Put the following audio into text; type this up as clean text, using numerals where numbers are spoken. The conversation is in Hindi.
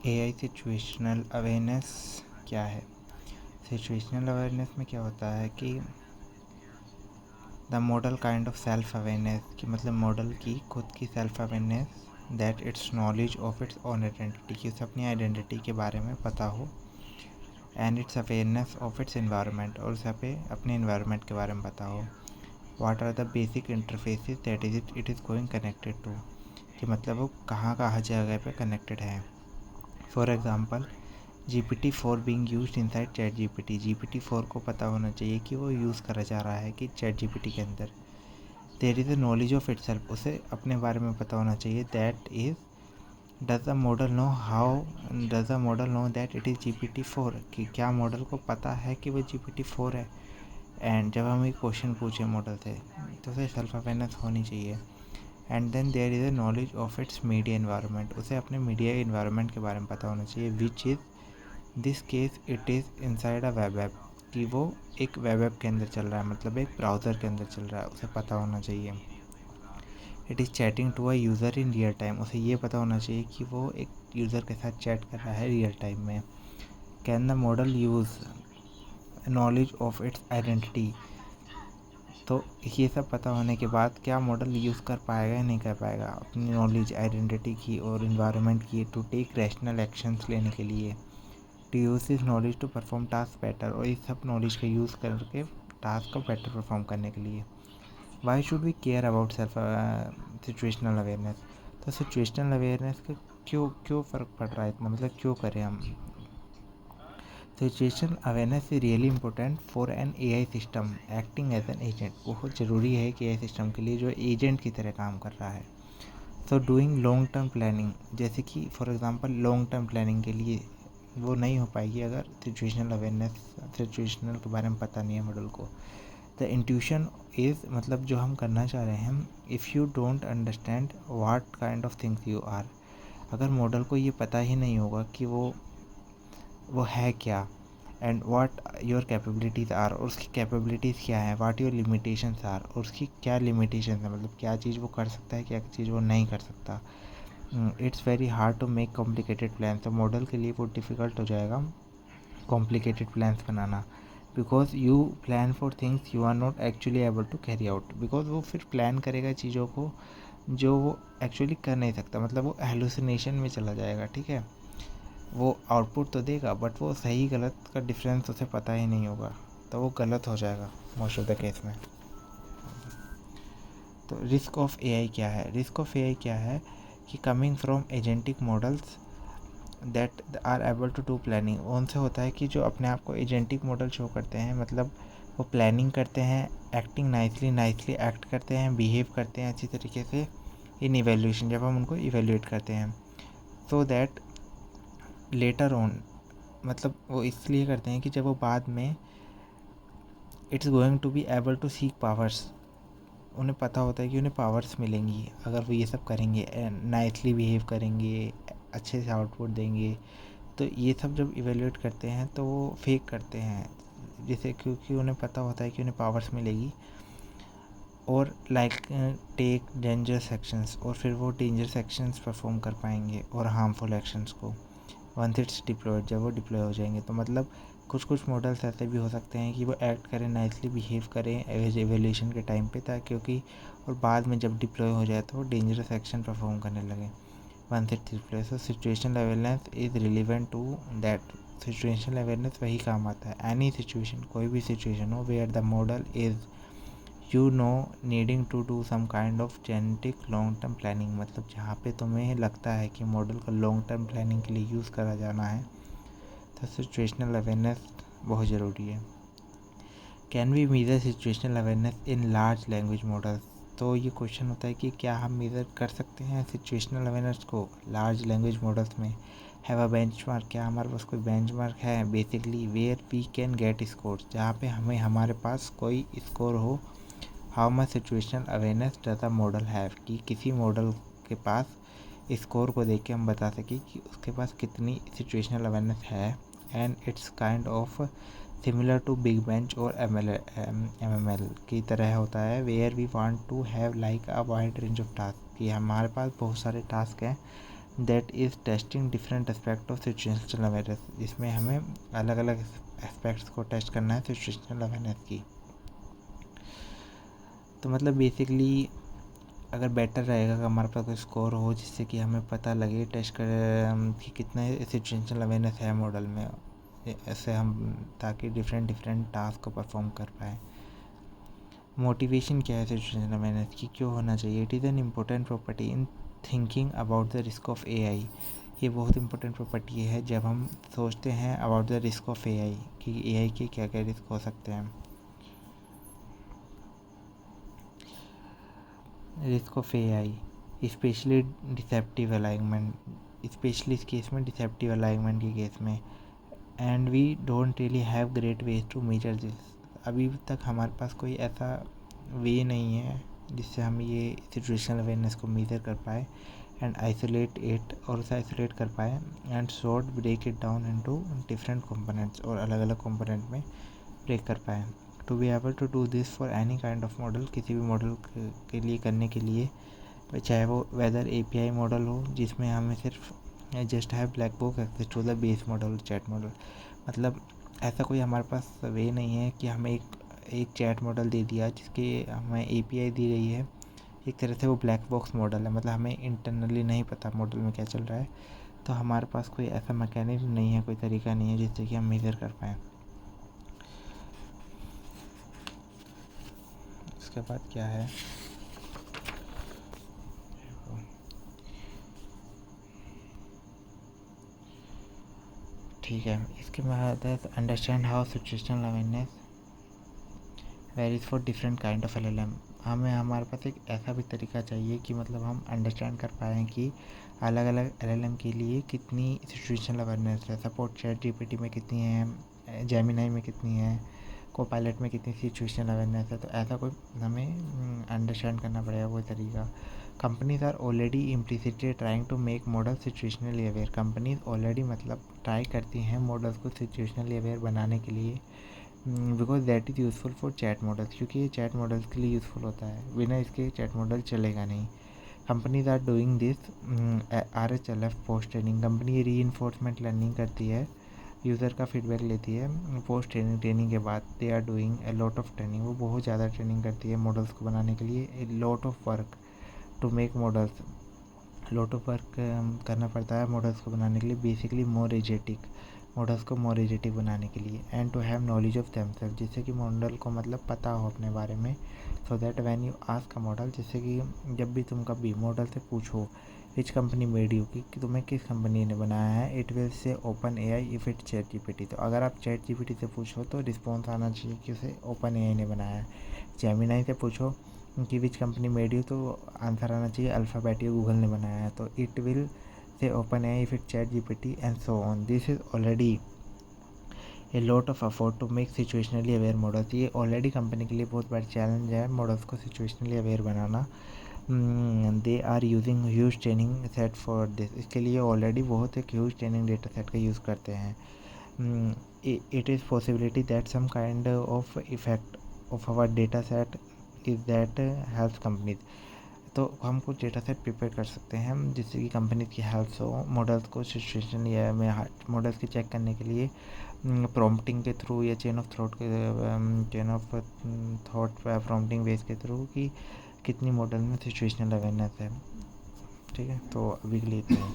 एआई सिचुएशनल अवेयरनेस क्या है? सिचुएशनल अवेयरनेस में क्या होता है कि the model kind of self awareness, कि मतलब मॉडल की खुद की self awareness, that its knowledge of its own identity, कि उसे अपनी आइडेंटिटी के बारे में पता हो, and its awareness of its environment, और उसे अपने एनवायरनमेंट के बारे में पता हो। What are the basic interfaces that it is going connected to, कि मतलब वो कहाँ कहाँ जगह पे कनेक्टेड है। For example GPT-4 being used inside chat GPT, GPT-4 को पता होना चाहिए कि वो यूज़ करा जा रहा है कि चैट जीपीटी के अंदर। There is a knowledge of itself, उसे अपने बारे में पता होना चाहिए। That is does the model know that it is GPT-4, कि क्या मॉडल को पता है कि वो GPT-4 है। एंड जब हम एक क्वेश्चन पूछें मॉडल से तो उसे सेल्फ अवेयरनेस होनी चाहिए। And then there is a knowledge of its media environment, उसे अपने मीडिया इन्वायरमेंट के बारे में पता होना चाहिए। Which is this case it is inside a web app, कि वो एक वेब ऐप के अंदर चल रहा है, मतलब एक ब्राउज़र के अंदर चल रहा है, उसे पता होना चाहिए। It is chatting to a user in real time, उसे ये पता होना चाहिए कि वो एक यूज़र के साथ चैट कर रहा है रियल टाइम में। Can the model use knowledge of it's identity, तो ये सब पता होने के बाद क्या मॉडल यूज़ कर पाएगा या नहीं कर पाएगा अपनी नॉलेज, आइडेंटिटी की और इन्वायरमेंट की, टू टेक रैशनल एक्शंस लेने के लिए, to use this knowledge to perform task better, और इस सब नॉलेज का यूज़ करके टास्क को बेटर परफॉर्म करने के लिए। Why should we care about self situational awareness, तो सिचुएशनल अवेयरनेस का क्यों फ़र्क पड़ रहा है इतना, मतलब क्यों करें हम। Situational awareness is really important for an AI system acting as an agent, बहुत ज़रूरी है कि एआई सिस्टम के लिए जो एजेंट की तरह काम कर रहा है। So doing long term planning, जैसे कि for example long term planning के लिए वो नहीं हो पाएगी अगर सिचुएशनल के बारे में पता नहीं है मॉडल को। द इंट्यूशन इज़, मतलब जो हम करना चाह रहे हैं, if you don't understand what kind of things you are, अगर मॉडल को ये पता ही नहीं होगा कि वो है क्या, and what your capabilities are, और उसकी कैपेबिलिटीज़ क्या है, व्हाट योर लिमिटेशंस आर, और उसकी क्या लिमिटेशन है, मतलब क्या चीज़ वो कर सकता है, क्या चीज़ वो नहीं कर सकता। It's very hard to make complicated plan, तो मॉडल के लिए वो डिफ़िकल्ट हो जाएगा कॉम्प्लिकेटेड प्लान्स बनाना। Because you plan for things you are not actually able to carry out, because वो फिर प्लान करेगा चीज़ों को जो वो एक्चुअली कर नहीं सकता, मतलब वो हेलुसिनेशन में चला जाएगा। ठीक है, वो आउटपुट तो देगा बट वो सही गलत का डिफरेंस उसे पता ही नहीं होगा, तो वो गलत हो जाएगा मोस्ट ऑफ द केस में। तो रिस्क ऑफ एआई क्या है? रिस्क ऑफ एआई क्या है कि coming from agentic models that are able to do planning, उनसे होता है कि जो अपने आप को एजेंटिक मॉडल शो करते हैं, मतलब वो प्लानिंग करते हैं, एक्टिंग नाइसली एक्ट करते हैं, बिहेव करते हैं अच्छी तरीके से इन इवेल्यूशन, जब हम उनको इवेल्यूएट करते हैं। सो दैट लेटर ऑन, मतलब वो इसलिए करते हैं कि जब वो बाद में it's going to be able to seek powers, उन्हें पता होता है कि उन्हें पावर्स मिलेंगी अगर वो ये सब करेंगे, नाइसली बिहेव करेंगे, अच्छे से आउटपुट देंगे। तो ये सब जब इवेल्यूएट करते हैं तो वो फेक करते हैं, जैसे क्योंकि उन्हें पता होता है कि उन्हें पावर्स मिलेगी, और लाइक टेक डेंजरस एक्शंस, और फिर वो डेंजरस एक्शंस परफॉर्म कर पाएंगे और हार्मफुल एक्शंस को। वंस इट्स डिप्लॉयड, जब वो डिप्लॉय हो जाएंगे, तो मतलब कुछ मॉडल्स ऐसे भी हो सकते हैं कि वो एक्ट करें, नाइसली बिहेव करें एवेल्यूशन के टाइम पे, ताकि क्योंकि और बाद में जब डिप्लॉय हो जाए तो वो डेंजरस एक्शन परफॉर्म करने लगे। Once it's deploy, so situational awareness is relevant to that, situational awareness वही काम आता है। एनी सिचुएशन, कोई भी सिचुएशन हो where the model is needing to do some kind of agentic long term planning, मतलब जहाँ पे तुम्हें लगता है कि मॉडल को लॉन्ग टर्म प्लानिंग के लिए यूज़ करा जाना है, तो सिचुएशनल अवेयरनेस बहुत ज़रूरी है। Can we measure situational awareness in large language models, तो ये क्वेश्चन होता है कि क्या हम मेज़र कर सकते हैं सिचुएशनल अवेयरनेस को लार्ज लैंग्वेज मॉडल्स में। हैव अ बेंचमार्क, क्या हमारे पास कोई बेंचमार्क है basically, where we can get score, जहाँ पे हमारे पास कोई स्कोर हो। How much situational awareness does a model have, कि किसी मॉडल के पास स्कोर को देख के हम बता सकें कि उसके पास कितनी सिचुएशनल अवेयरनेस है। And it's kind of similar to big bench और MML की तरह होता है, where we want to have like a wide range of task, कि हमारे पास बहुत सारे टास्क हैं that is testing different aspect of situational awareness, जिसमें हमें अलग अलग एस्पेक्ट्स को टेस्ट करना है सिचुएशनल अवेयरनेस की। तो मतलब बेसिकली अगर बेटर रहेगा कि हमारे पास कोई स्कोर हो जिससे कि हमें पता लगे टेस्ट कर कि कितना सिचुएशनल अवेयरनेस है मॉडल में, ऐसे हम ताकि डिफरेंट डिफरेंट टास्क को परफॉर्म कर पाएँ। मोटिवेशन क्या है सिचुएशनल अवेयरनेस की, क्यों होना चाहिए? It is an important property in thinking about the risk of AI. ये बहुत इंपॉर्टेंट प्रॉपर्टी है जब हम सोचते हैं about the risk of AI कि एआई के क्या क्या रिस्क हो सकते हैं। Risk of AI specially deceptive alignment, specially इस केस में डिसेप्टिव अलाइनमेंट के केस में। And we don't really have great ways to measure this. अभी तक हमारे पास कोई ऐसा वे नहीं है जिससे हम ये सिचुएशनल अवेयरनेस को मेजर कर पाए एंड आइसोलेट इट, और उसे आइसोलेट कर पाए and sort break it down into different components, और अलग अलग कंपोनेंट में ब्रेक कर पाए। To be able to do this for any kind of model, किसी भी मॉडल के लिए करने के लिए, चाहे वो वेदर एपीआई मॉडल हो जिसमें हमें सिर्फ just have black box access to the base model chat model, मतलब ऐसा कोई हमारे पास वे नहीं है कि हमें एक चैट मॉडल दे दिया जिसके हमें एपीआई दी गई है, एक तरह से वो ब्लैक बॉक्स मॉडल है, मतलब हमें इंटरनली नहीं पता मॉडल में क्या चल रहा है। तो हमारे पास कोई ऐसा मैकेनिज्म नहीं है, कोई तरीका नहीं है जिससे कि हम मेजर कर पाएँ। उसके बाद क्या है, ठीक है, इसके बाद understand how situational awareness varies for different kind of LLM. हमें हमारे पास एक ऐसा भी तरीका चाहिए कि मतलब हम अंडरस्टैंड कर पाएँ कि अलग अलग एलएलएम के लिए कितनी सिचुएशनल अवेयरनेस है। सपोज चैट जीपीटी में कितनी है, जेमिनाई में कितनी है, कोपायलट में कितनी सिचुएशनल अवेयरनेस है। तो ऐसा कोई हमें अंडरस्टैंड करना पड़ेगा कोई तरीका। Companies are already implicitly trying to make model situationally aware. Companies already मतलब ट्राई करती हैं मॉडल्स को सिचुएशनली अवेयर बनाने के लिए, because that is useful for chat models, क्योंकि ये चैट मॉडल्स के लिए यूज़फुल होता है, बिना इसके चैट मॉडल चलेगा नहीं। Companies are doing this RHLF post training. Company reinforcement learning करती है, यूज़र का फीडबैक लेती है पोस्ट ट्रेनिंग के बाद। They are doing a lot of training, वो बहुत ज़्यादा ट्रेनिंग करती है मॉडल्स को बनाने के लिए। A lot of work to make models, lot of work करना पड़ता है मॉडल्स को बनाने के लिए, बेसिकली मोर एजेटिक, मॉडल्स को मोर एजेटिक बनाने के लिए। And to have knowledge of themself, जिससे कि मॉडल को मतलब पता हो अपने बारे में। So that when you ask a model, जिससे कि जब भी तुम कभी मॉडल से पूछो विच कंपनी मेड यू, कि तुम्हें किस कंपनी ने बनाया है, it will say Open AI if it Chat GPT. तो अगर आप चैट जीपीटी से पूछो तो रिस्पॉन्स आना चाहिए कि उसे ओपन एआई ने बनाया है। जेमिनाई से पूछो कि विच कंपनी मेड यू, तो आंसर आना चाहिए अल्फ़ाबेट या गूगल ने बनाया है। तो it will say Open AI if it Chat GPT and so on. This is already a lot of effort to make situationally aware models. ये ऑलरेडी कंपनी के लिए बहुत बड़ा चैलेंज है मॉडल्स को सिचुएशनली अवेयर बनाना। They are using huge training set for this. इसके लिए ऑलरेडी बहुत एक ह्यूज ट्रेनिंग डेटा सेट का यूज़ करते हैं। It is possibility that some kind of effect of our data set is that help companies. तो हम कुछ डेटा सेट प्रिपेयर कर सकते हैं जिससे कि कंपनी की हेल्प हो मॉडल्स को सिचुएशन या में मॉडल्स की चेक करने के लिए, प्रॉम्प्टिंग के थ्रू या chain of thought prompting base के थ्रू कि कितनी मॉडल में सिचुएशनल अवेयरनेस है। ठीक है, तो अभी के लिए इतना ही।